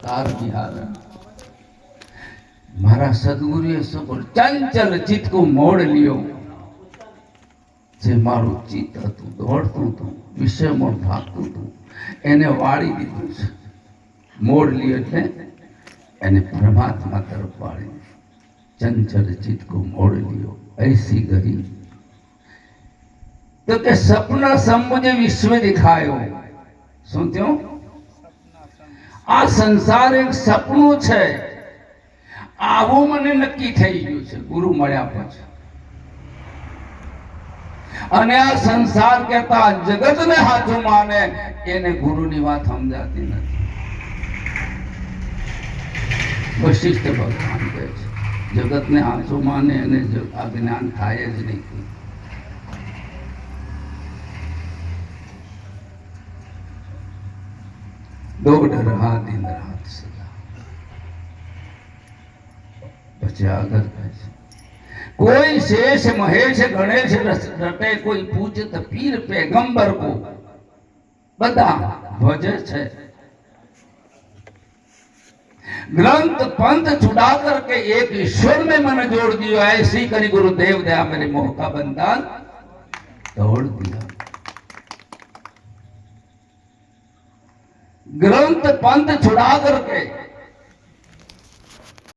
तार बिहार मारा सदगुरुए सब चंचल चित्त को मोड़ लियो जे मारू चित्त હતું દોડતું હતું વિષયમાં ભાગતું હતું એને વાળી દીધું છે મોડ લ્યો એટલે એને પરમાત્મા તરફ વાળી ચંચલ चित्त को मोड़ लियो ऐसी गरी तो के सपना सम मुझे विश्व दिखायो શું થયું આ સંસાર એક સપનું છે આવું મને નક્કી થઈ ગયું છે ગુરુ મળ્યા પછી અને આ સંસાર કહેતા જગતને હાથું માને એને ગુરુની વાત સમજાતી નથી વશિષ્ઠ ભગવાન કહે છે જગતને હાથું માને એને આ જ્ઞાન થાય જ નહીં દોડ રહા દિન રાત સદા પછી આગળ કહે છે कोई शेष महेश गणेश रटे कोई पूजत पीर पैगंबर को बता भजे छे ग्रंथ पंथ छुड़ा करके एक ईश्वर में मन जोड़ दियो ऐसी करी गुरुदेव दया मेरे मोह का बंधन तोड़ दिया ग्रंथ पंथ छुड़ा करके